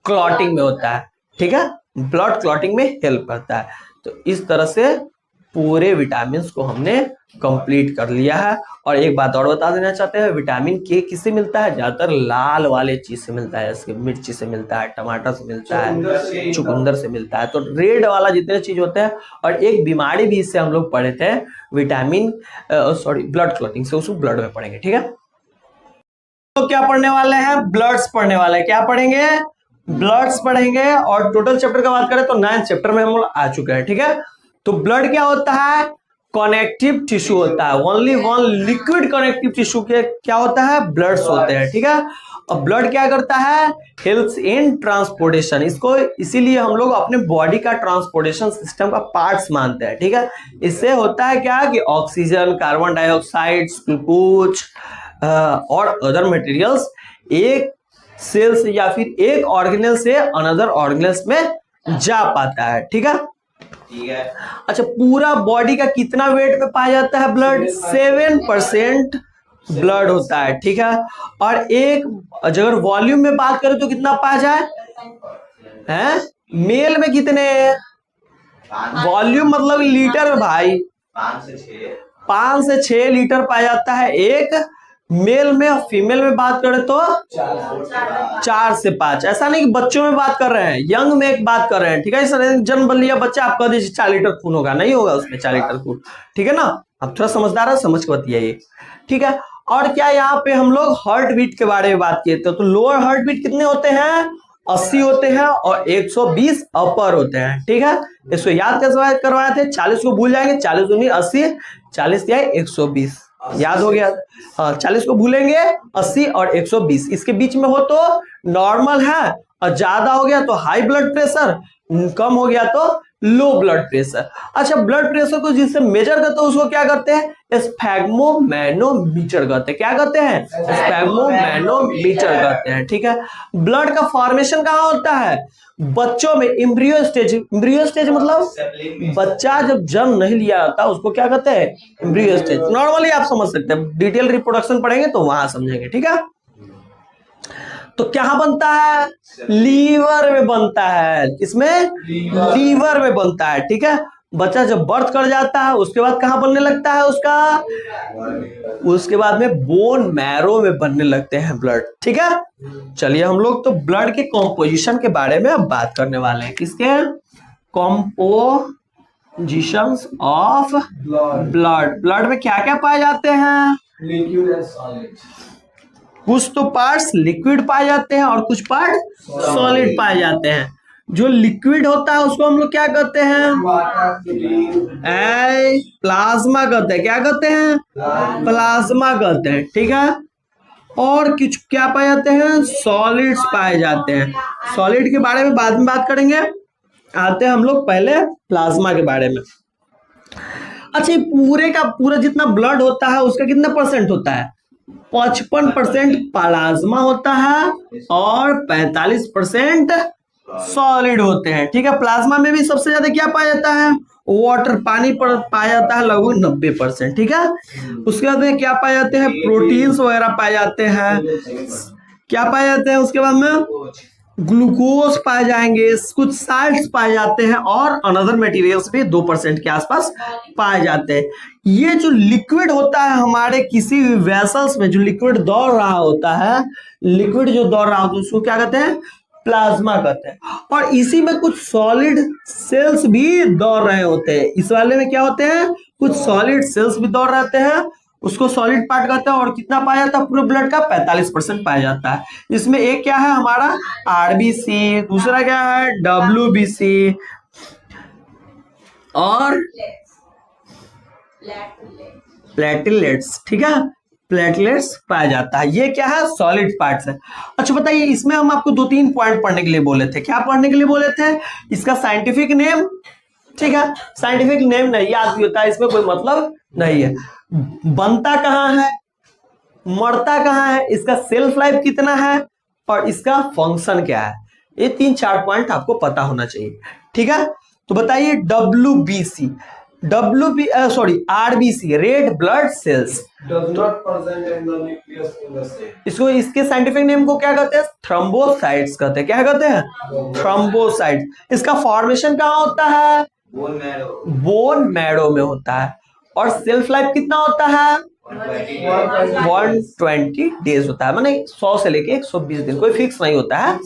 Speaker 1: क्लॉटिंग में होता है, ठीक है, ब्लड क्लॉटिंग में हेल्प करता है। तो इस तरह से पूरे विटामिन को हमने कंप्लीट कर लिया है। और एक बात और बता देना चाहते हैं, विटामिन के किससे मिलता है? ज्यादातर लाल वाले चीज से मिलता है, जैसे मिर्ची से मिलता है, टमाटर से मिलता है, चुकंदर से मिलता है। तो रेड वाला जितने चीज होते हैं। और एक बीमारी भी इससे हम लोग पढ़े थे, विटामिन ब्लड क्लॉटिंग से, उसको ब्लड में पढ़ेंगे, ठीक है। तो क्या पढ़ने वाले हैं? ब्लड्स पढ़ने वाले हैं। क्या पढ़ेंगे? ब्लड्स पढ़ेंगे। और टोटल चैप्टर का बात करें तो 9th चैप्टर में हम लोग आ चुके हैं, ठीक है। तो ब्लड क्या होता है? कनेक्टिव टिश्यू होता है। Only one liquid connective tissue के क्या होता है? ब्लड्स होते हैं, ठीक है। और ब्लड क्या करता है? Helps in transportation. इसको इसीलिए हम लोग अपने बॉडी का ट्रांसपोर्टेशन सिस्टम का पार्ट्स मानते हैं, ठीक है। इससे होता है क्या कि ऑक्सीजन, कार्बन डाइऑक्साइड, ग्लूकोज और अदर मटेरियल्स एक सेल से या फिर एक ऑर्गेनल से अनदर ऑर्गेनल्स में जा पाता है, ठीक है। अच्छा, पूरा बॉडी का कितना वेट में पाया जाता है ब्लड? 7% ब्लड होता है, ठीक है। और एक अगर वॉल्यूम में बात करें तो कितना पाया जाए? हैं? मेल में कितने? वॉल्यूम मतलब लीटर में भाई, 5 से 6 लीटर पाया जाता है एक मेल में। और फीमेल में बात करें तो 4 से 5। ऐसा नहीं कि बच्चों में बात कर रहे हैं, यंग में एक बात कर रहे हैं, ठीक है। सर जन्म लिया बच्चा, आप कह दीजिए 4 लीटर खून होगा, नहीं होगा उसमें 4 लीटर खून, ठीक है ना। अब थोड़ा समझदार है, समझ के बताइए, ठीक है। और क्या यहाँ पे हम लोग हार्ट बीट के बारे में बात किए थे, तो लोअर हार्ट बीट कितने होते हैं? 80 होते हैं। और 120 अपर होते हैं, ठीक है। इसको याद कैसे करवाए थे? 40 को भूल जाएंगे, 40 दूनी 80, 40 क्या है? 120, याद हो गया। 40 को भूलेंगे, 80 और 120 इसके बीच में हो तो नॉर्मल है, और ज्यादा हो गया तो हाई ब्लड प्रेशर, कम हो गया तो लो ब्लड प्रेशर। अच्छा, ब्लड प्रेशर को जिससे मेजर करते हैं उसको क्या करते हैं? स्फैग्मोमैनोमीटर कहते हैं। क्या कहते हैं? स्फैग्मोमैनोमीटर कहते हैं, ठीक है। ब्लड का फॉर्मेशन कहाँ होता है? बच्चों में एम्ब्रियो स्टेज। एम्ब्रियो स्टेज मतलब बच्चा जब जन्म नहीं लिया जाता उसको क्या कहते हैं? Embryo stage. नॉर्मली आप समझ सकते हैं, डिटेल रिप्रोडक्शन पढ़ेंगे तो वहां समझेंगे, ठीक है। तो क्या बनता है? लीवर में बनता है। किसमें? लीवर में बनता है। ठीक है, बच्चा जब बर्थ कर जाता है उसके बाद कहाँ बनने लगता है उसका? उसके बाद में बोन मैरो में बनने लगते हैं ब्लड। ठीक है, चलिए हम लोग तो ब्लड के कॉम्पोजिशन के बारे में अब बात करने वाले हैं। किसके? Compositions of blood. ब्लड में क्या क्या पाए जाते हैं?
Speaker 2: Liquid and solid.
Speaker 1: कुछ तो पार्ट्स लिक्विड पाए जाते हैं और कुछ पार्ट सॉलिड पाए जाते हैं। जो लिक्विड होता है उसको हम लोग क्या कहते हैं? प्लाज्मा कहते हैं। क्या कहते हैं? प्लाज्मा कहते हैं। ठीक है, और कुछ क्या पाए जाते हैं? सॉलिड्स पाए जाते हैं। सॉलिड के बारे में बाद में बात करेंगे, आते हैं हम लोग पहले प्लाज्मा के बारे में। अच्छा, ये पूरे का पूरा जितना ब्लड होता है उसका कितना परसेंट होता है? 55% प्लाज्मा होता है और 45% सॉलिड होते हैं। ठीक है, प्लाज्मा में भी सबसे ज्यादा क्या पाया जाता है? वाटर, पानी पर पाया जाता है लगभग 90%। ठीक है, उसके बाद में क्या पाए जाते हैं? प्रोटीन्स वगैरह पाए जाते हैं। क्या पाए जाते हैं उसके बाद में? ग्लूकोज पाए जाएंगे, कुछ साल्ट्स पाए जाते हैं और अनदर मटेरियल्स भी 2% के आसपास पाए जाते हैं। ये जो लिक्विड होता है हमारे किसी भी वेसल्स में, जो लिक्विड दौड़ रहा होता है, लिक्विड जो दौड़ रहा होता है उसको क्या कहते हैं? प्लाज्मा कहते हैं। और इसी में कुछ सॉलिड सेल्स भी दौड़ रहे होते हैं। इस वाले में क्या होते हैं? कुछ सॉलिड सेल्स भी दौड़ रहते हैं, उसको सॉलिड पार्ट कहते हैं। और कितना पाया जाता है पूरे ब्लड का? 45% पाया जाता है। इसमें एक क्या है हमारा? आरबीसी, दूसरा क्या है? डब्ल्यूबीसी और प्लेटलेट्स। ठीक है, प्लेटलेट्स पाया जाता है। ये क्या है? सॉलिड पार्ट्स है। अच्छा बताइए, इसमें हम आपको 2-3 पॉइंट पढ़ने के लिए बोले थे। क्या पढ़ने के लिए बोले थे? इसका साइंटिफिक नेम। ठीक है, साइंटिफिक नेम नहीं याद भी होता है, इसमें कोई मतलब नहीं है। बनता कहाँ है, मरता कहाँ है, इसका सेल्फ लाइफ कितना है और इसका फंक्शन क्या है। ये 3-4 पॉइंट आपको पता होना चाहिए। ठीक है, तो बताइए WBC, RBC, red blood cells, इसको, इसके साइंटिफिक नेम को क्या कहते हैं? थ्रोम्बोसाइट्स कहते हैं। क्या कहते हैं? थ्रोम्बोसाइट्स। इसका फॉर्मेशन कहाँ होता है? बोन मैरो में होता है। और सेल्फ लाइफ कितना होता है? 120 डेज होता है, माने 100 से लेके 120 दिन, कोई फिक्स नहीं होता है,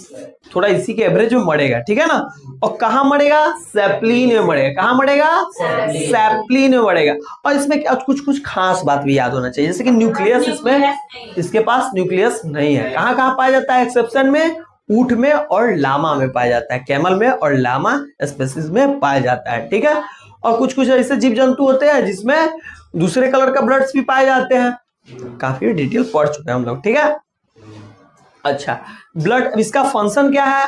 Speaker 1: थोड़ा इसी के एवरेज में मरेगा। ठीक है ना। और कहाँ मरेगा? सेप्लिन में मरेगा। कहाँ मरेगा? सेप्लिन में मरेगा। और इसमें कुछ कुछ खास बात भी याद होना चाहिए, जैसे कि न्यूक्लियस, इसमें इसके पास न्यूक्लियस नहीं है। कहाँ कहाँ पाया जाता है? एक्सेप्शन में ऊंट में और लामा में पाया जाता है, कैमल में और लामा स्पेसीज में पाया जाता है। ठीक है, और कुछ कुछ ऐसे जीव जंतु होते हैं जिसमें दूसरे कलर का ब्लड्स भी पाए जाते हैं। काफी डिटेल पढ़ चुके हैं हम लोग। ठीक है, अच्छा ब्लड, इसका फंक्शन क्या है?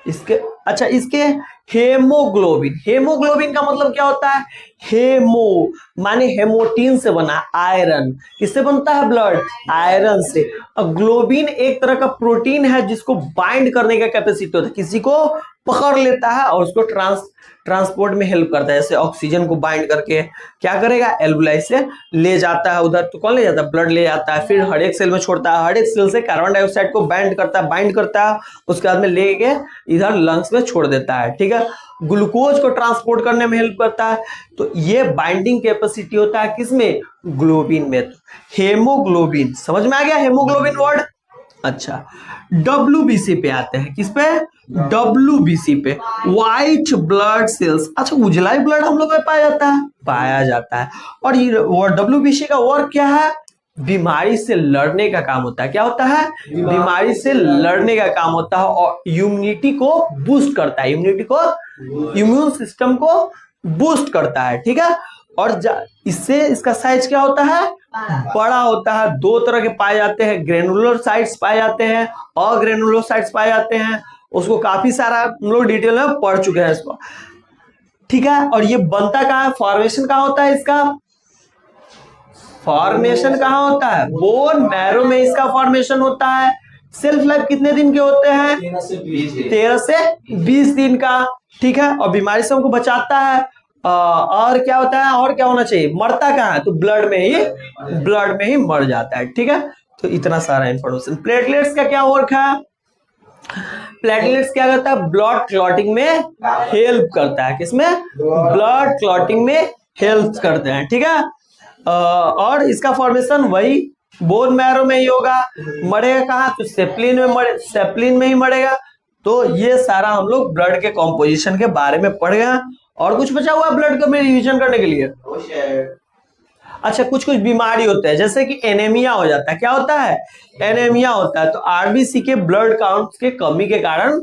Speaker 1: इसके, अच्छा इसके हेमोग्लोबिन। हेमोग्लोबिन का मतलब क्या होता है? हेमो माने हेमोटीन से बना, आयरन। किससे बनता है ब्लड? आयरन से। और ग्लोबिन एक तरह का प्रोटीन है जिसको बाइंड करने का कैपेसिटी होता है, किसी को पकड़ लेता है और उसको ट्रांसपोर्ट में हेल्प करता है। जैसे ऑक्सीजन को बाइंड करके क्या करेगा? एल्वुलाई से ले जाता है उधर, तो कौन ले जाता है? ब्लड ले जाता है, फिर हर एक सेल में छोड़ता है, हर एक सेल से कार्बन डाइऑक्साइड को बाइंड करता है, उसके बाद में लेके इधर लंग्स में छोड़ देता है। ठीक है, ग्लूकोज को ट्रांसपोर्ट करने में हेल्प करता है। तो ये बाइंडिंग कैपेसिटी होता है किसमें? ग्लोबिन में। तो हेमोग्लोबिन, समझ में आ गया हेमोग्लोबिन वर्ड? अच्छा, डब्ल्यूबीसी पे आते हैं। किस पे? डब्ल्यूबीसी पे, व्हाइट ब्लड सेल्स। अच्छा, उजला ब्लड हम लोग में पाया जाता है। और ये डब्ल्यूबीसी का वर्क क्या है? बीमारी से लड़ने का काम होता है। क्या होता है? बीमारी से लड़ने का काम होता है और इम्यूनिटी को बूस्ट करता है, इम्यून सिस्टम को बूस्ट करता है। ठीक है, और इससे इसका साइज क्या होता है? बड़ा होता है। 2 तरह के पाए जाते हैं, ग्रेनुलोसाइट्स पाए जाते हैं और ग्रेनुलोसाइट्स पाए जाते हैं। उसको काफी सारा हम लोग डिटेल में पढ़ चुके हैं इसको। ठीक है, और ये बनता कहाँ है? फॉर्मेशन कहाँ होता है इसका? फॉर्मेशन कहाँ होता है? बोन मैरो में इसका फॉर्मेशन होता है। सेल्फ लाइफ कितने दिन के होते हैं? 13 से 20 दिन का। ठीक है, और बीमारी से हमको बचाता है। और क्या होता है? और क्या होना चाहिए? मरता कहाँ है? तो ब्लड में ही मर जाता है। ठीक है, तो इतना सारा इंफॉर्मेशन। प्लेटलेट्स का क्या वर्क है? प्लेटलेट्स क्या करता है? ब्लड क्लॉटिंग में हेल्प करता है। किसमें? ब्लड क्लॉटिंग में हेल्प करते हैं, ठीक है। और इसका फॉर्मेशन वही बोन मैरो में ही होगा। मरेगा कहाँ? तो सेप्लिन में सेप्लिन में ही मरेगा। तो ये सारा हम लोग ब्लड के कॉम्पोजिशन के बारे में पढ़ गए। और कुछ बचा हुआ ब्लड का रिविजन करने के लिए? अच्छा, कुछ कुछ बीमारी होते हैं, जैसे कि एनीमिया हो जाता है। क्या होता है? एनीमिया होता है। तो आरबीसी के ब्लड काउंट के कमी के कारण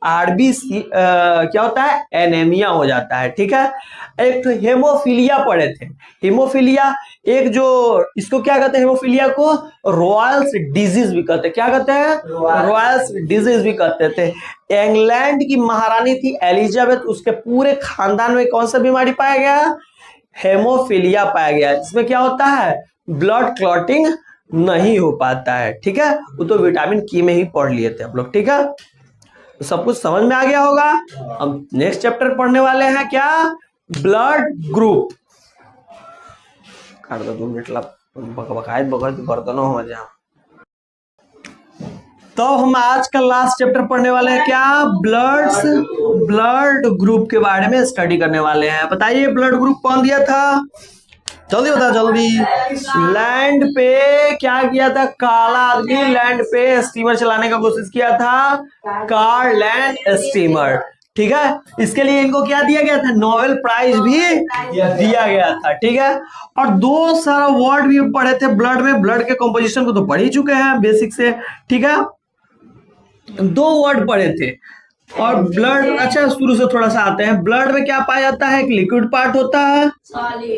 Speaker 1: आरबीसी क्या होता है? एनीमिया हो जाता है, ठीक है। एक तो हेमोफीलिया पढ़े थे। हेमोफीलिया एक जो इसको क्या कहते हैं? हेमोफीलिया को रॉयल्स डिजीज भी कहते हैं। क्या कहते हैं? रॉयल्स डिजीज भी कहते थे। इंग्लैंड की महारानी थी एलिजाबेथ, उसके पूरे खानदान में कौन सा बीमारी पाया गया? हेमोफीलिया पाया गया, जिसमें क्या होता है? ब्लड क्लॉटिंग नहीं हो पाता है, ठीक है। वो तो विटामिन की में ही पढ़ लिए थे हम लोग, ठीक है। तो सब कुछ समझ में आ गया होगा। अब नेक्स्ट चैप्टर पढ़ने वाले हैं क्या? Blood group. कर दो 2 मिनट बकायद बर्तनों हो जाए। तो हम आज का लास्ट चैप्टर पढ़ने वाले हैं क्या? ब्लड ग्रुप के बारे में स्टडी करने वाले हैं। बताइए ब्लड ग्रुप कौन दिया था? जल्दी बता जल्दी। लैंड पे क्या किया था? काला आदमी लैंड पे स्टीमर चलाने का कोशिश किया था, कार्ल लैंड स्टीमर, ठीक है। इसके लिए इनको क्या दिया गया था? नोबेल प्राइज भी दिया गया था, ठीक है। और 2 सारा वर्ड भी पढ़े थे ब्लड में। ब्लड के कॉम्पोजिशन को तो पढ़ ही चुके हैं बेसिक से, ठीक है। 2 वर्ड पढ़े थे। और ब्लड, अच्छा शुरू से थोड़ा सा आते हैं। ब्लड में क्या पाया जाता है? एक लिक्विड पार्ट होता है,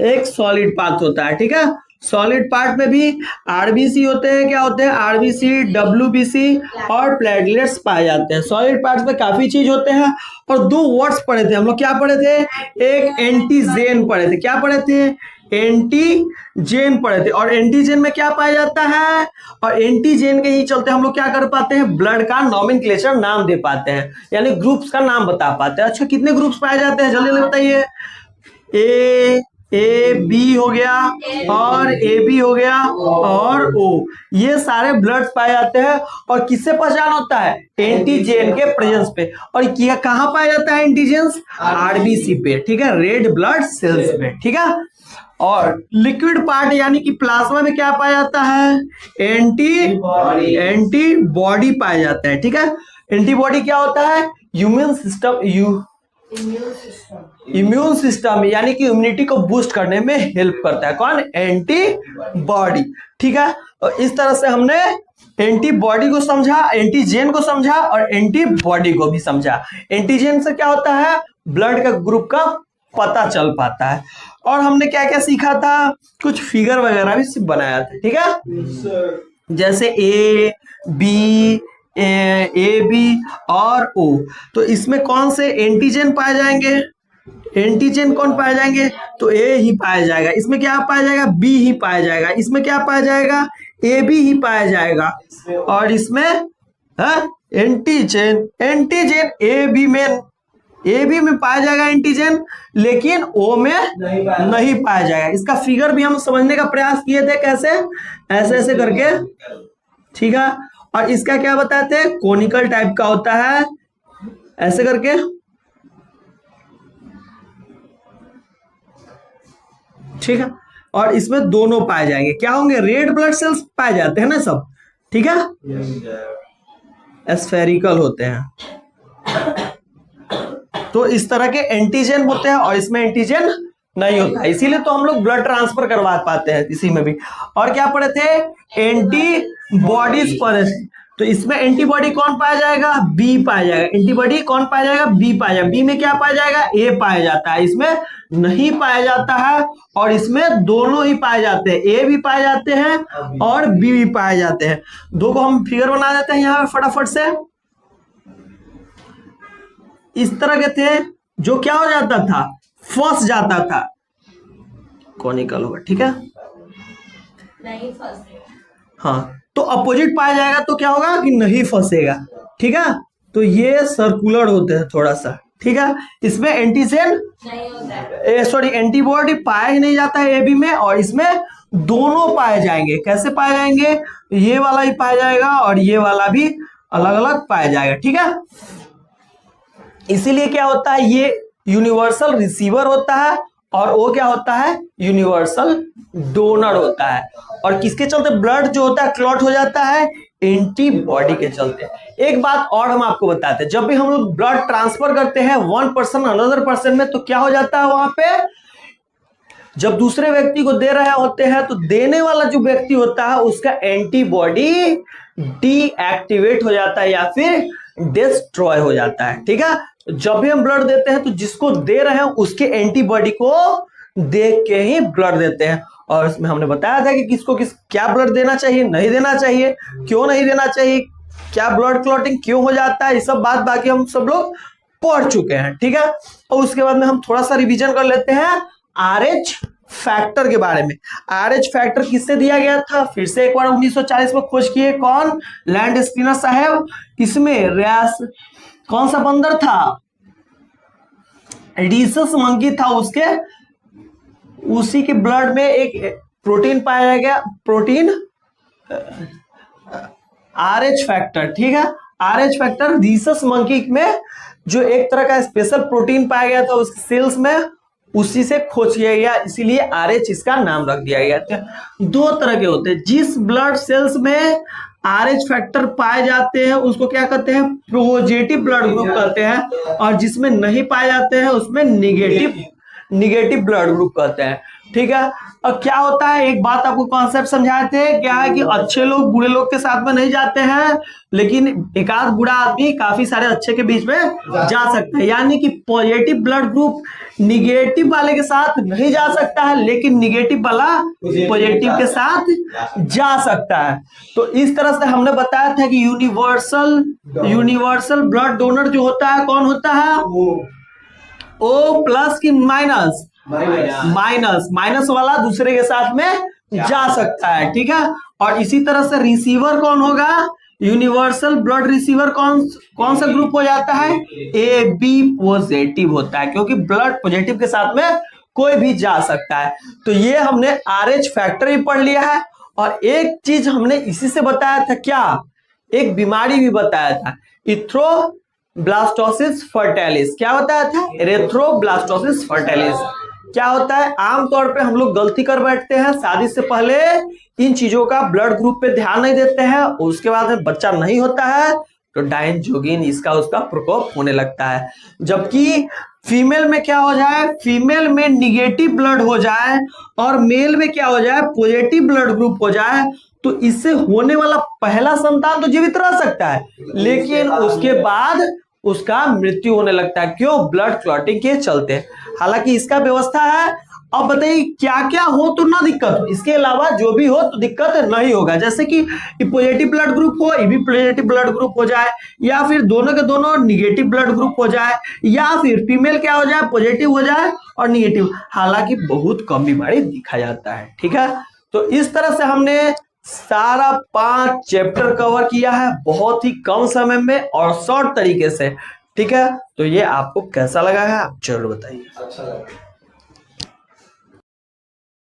Speaker 1: एक सॉलिड पार्ट होता है, ठीक है। सॉलिड पार्ट में भी आरबीसी होते हैं। क्या होते हैं? आरबीसी, डब्ल्यूबीसी और प्लेटलेट्स पाए जाते हैं। सॉलिड पार्ट्स में काफी चीज होते हैं। और 2 वर्ड्स पढ़े थे हम लोग। क्या पढ़े थे? एक एंटीजेन पढ़े थे। क्या पढ़े थे? एंटीजेन पढ़े थे। और एंटीजेन में क्या पाया जाता है? और एंटीजेन के ही चलते हम लोग क्या कर पाते हैं? ब्लड का नॉमेनक्लेचर नाम दे पाते हैं, यानी ग्रुप्स का नाम बता पाते हैं। अच्छा, कितने ग्रुप्स पाए जाते हैं? जल्दी बताइए। ए बी हो गया, और ए बी हो गया, और ओ, ये सारे ब्लड पाए जाते हैं। और किससे पहचान होता है? एंटीजेन के प्रेजेंस पे। और किया कहाँ पाया जाता है एंटीजेंस? आरबीसी पे, ठीक है, रेड ब्लड सेल्स पे, ठीक है। और लिक्विड पार्ट यानी कि प्लाज्मा में क्या पाया जाता है? एंटीबॉडी पाया जाता है, ठीक है। एंटीबॉडी क्या होता है? इम्यून सिस्टम यानी कि इम्यूनिटी को बूस्ट करने में हेल्प करता है। कौन? एंटीबॉडी, ठीक है। और इस तरह से हमने एंटीबॉडी को समझा, एंटीजेन को समझा और एंटीबॉडी को भी समझा। एंटीजेन से क्या होता है? ब्लड का ग्रुप का पता चल पाता है। और हमने क्या क्या सीखा था? कुछ फिगर वगैरह भी बनाया था, ठीक है। जैसे ए बी और ओ। तो इसमें कौन से एंटीजन पाए जाएंगे? एंटीजन कौन पाए जाएंगे? तो ए ही पाया जाएगा। इसमें क्या पाया जाएगा? बी ही पाया जाएगा। इसमें क्या पाया जाएगा? ए बी ही पाया जाएगा। और इसमें एंटीजन ए बी में पाया जाएगा एंटीजन, लेकिन ओ में नहीं पाया जाएगा। इसका फिगर भी हम समझने का प्रयास किए थे। कैसे? ऐसे ऐसे करके, ठीक है। और इसका क्या बताते हैं? कोनिकल टाइप का होता है, ऐसे करके, ठीक है। और इसमें दोनों पाए जाएंगे। क्या होंगे? रेड ब्लड सेल्स पाए जाते हैं ना सब, ठीक है। स्फेरिकल होते हैं। तो इस तरह के एंटीजन होते हैं और इसमें एंटीजन नहीं होता है, इसीलिए तो हम लोग ब्लड ट्रांसफर करवा पाते हैं इसी में भी। और क्या पढ़े थे? एंटीबॉडीज पढ़े थे। तो इसमें एंटीबॉडी कौन पाया जाएगा? बी पाया जाएगा। एंटीबॉडी कौन पाया जाएगा? बी पाया जाएगा। बी में क्या पाया जाएगा? ए पाया जाता है। इसमें नहीं पाया जाता है। और इसमें दोनों ही पाए जाते हैं, ए भी पाए जाते हैं और बी भी पाए जाते हैं। दो को हम फिगर बना देते हैं यहाँ फटाफट से। इस तरह के थे जो क्या हो जाता था? फंस जाता था। कॉनिकल होगा, ठीक है।
Speaker 2: नहीं फंसेगा।
Speaker 1: हाँ, तो अपोजिट पाया जाएगा तो क्या होगा कि नहीं फंसेगा, ठीक है। तो ये सर्कुलर होते हैं थोड़ा सा, ठीक है, इसमें एंटीजन
Speaker 2: नहीं होता है।
Speaker 1: सॉरी एंटीबॉडी पाया ही नहीं जाता है AB में, और इसमें दोनों पाए जाएंगे। कैसे पाए जाएंगे? ये वाला भी पाया जाएगा और ये वाला भी अलग अलग पाया जाएगा, ठीक है। इसीलिए क्या होता है, ये यूनिवर्सल रिसीवर होता है और वो क्या होता है, यूनिवर्सल डोनर होता है। और किसके चलते ब्लड जो होता है क्लॉट हो जाता है? एंटीबॉडी के चलते। एक बात और हम आपको बताते हैं, जब भी हम लोग ब्लड ट्रांसफर करते हैं वन पर्सन अनदर पर्सन में, तो क्या हो जाता है वहां पे, जब दूसरे व्यक्ति को दे रहे होते हैं तो देने वाला जो व्यक्ति होता है उसका एंटीबॉडी डीएक्टिवेट हो जाता है या फिर डिस्ट्रॉय हो जाता है, ठीक है। जब भी हम ब्लड देते हैं तो जिसको दे रहे हैं उसके एंटीबॉडी को देख के ही ब्लड देते हैं। और इसमें हमने बताया था कि किसको क्या ब्लड देना चाहिए, नहीं देना चाहिए, क्यों नहीं देना चाहिए, क्या ब्लड क्लॉटिंग क्यों हो जाता है, ये सब बात बाकी हम सब लोग पढ़ चुके हैं, ठीक है। और उसके बाद में हम थोड़ा सा रिवीजन कर लेते हैं RH फैक्टर के बारे में। RH फैक्टर किससे दिया गया था? फिर से एक बार 1940 में खोज किए, कौन? लैंड स्किनर साहब। किसमें? कौन सा बंदर था? रीसस मंकी था, उसी के ब्लड में एक प्रोटीन पाया गया, प्रोटीन RH फैक्टर, ठीक है। RH फैक्टर रीसस मंकी में जो एक तरह का स्पेशल प्रोटीन पाया गया था उसके सेल्स में, उसी से खोज किया गया, इसीलिए RH इसका नाम रख दिया गया था। दो तरह के होते हैं, जिस ब्लड सेल्स में RH फैक्टर पाए जाते हैं उसको क्या कहते हैं? पॉजिटिव ब्लड ग्रुप कहते हैं, और जिसमें नहीं पाए जाते हैं उसमें निगेटिव ब्लड ग्रुप कहते हैं, ठीक है। और क्या होता है, एक बात आपको कॉन्सेप्ट समझाए थे, क्या है कि अच्छे लोग बुरे लोग के साथ में नहीं जाते हैं, लेकिन एक आध बुरा आदमी काफी सारे अच्छे के बीच में जा सकता है। यानी कि पॉजिटिव ब्लड ग्रुप निगेटिव वाले के साथ नहीं जा सकता है, लेकिन निगेटिव वाला पॉजिटिव के साथ जा सकता है। तो इस तरह से हमने बताया था कि यूनिवर्सल ब्लड डोनर जो होता है कौन होता है? O प्लस की माइनस वाला दूसरे के साथ में जा सकता है, ठीक है। और इसी तरह से रिसीवर कौन होगा? यूनिवर्सल ब्लड रिसीवर कौन सा ग्रुप हो जाता है? AB पॉजिटिव होता है, क्योंकि ब्लड पॉजिटिव के साथ में कोई भी जा सकता है। तो ये हमने RH फैक्टर भी पढ़ लिया है। और एक चीज हमने इसी से बताया था, क्या? एक बीमारी भी बताया था, इथ्रोब्लास्टोसिस फर्टाइलिस। क्या बताया था? एरिथ्रोब्लास्टोसिस फर्टाइलिस। क्या होता है, आमतौर पे हम लोग गलती कर बैठते हैं, शादी से पहले इन चीजों का ब्लड ग्रुप पे ध्यान नहीं देते हैं, उसके बाद में बच्चा नहीं होता है तो डायन जोगिन इसका उसका प्रकोप होने लगता है। जबकि फीमेल में क्या हो जाए, फीमेल में निगेटिव ब्लड हो जाए और मेल में क्या हो जाए, पॉजिटिव ब्लड ग्रुप हो जाए, तो इससे होने वाला पहला संतान तो जीवित रह सकता है, लेकिन उसके बाद उसका मृत्यु होने लगता है। क्यों? ब्लड क्लॉटिंग के चलते। हालांकि इसका व्यवस्था है। अब बताइए क्या क्या हो तो ना दिक्कत हो, इसके अलावा जो भी हो तो दिक्कत नहीं होगा। जैसे कि पॉजिटिव ब्लड ग्रुप हो, ये भी पॉजिटिव ब्लड ग्रुप हो जाए, या फिर दोनों के दोनों निगेटिव ब्लड ग्रुप हो जाए, या फिर फीमेल क्या हो जाए, पॉजिटिव हो जाए और निगेटिव। हालांकि बहुत कम बीमारी दिखा जाता है, ठीक है। तो इस तरह से हमने सारा 5 चैप्टर कवर किया है बहुत ही कम समय में और शॉर्ट तरीके से, ठीक है। तो ये आपको कैसा लगा है आप जरूर बताइए।
Speaker 3: अच्छा लगा।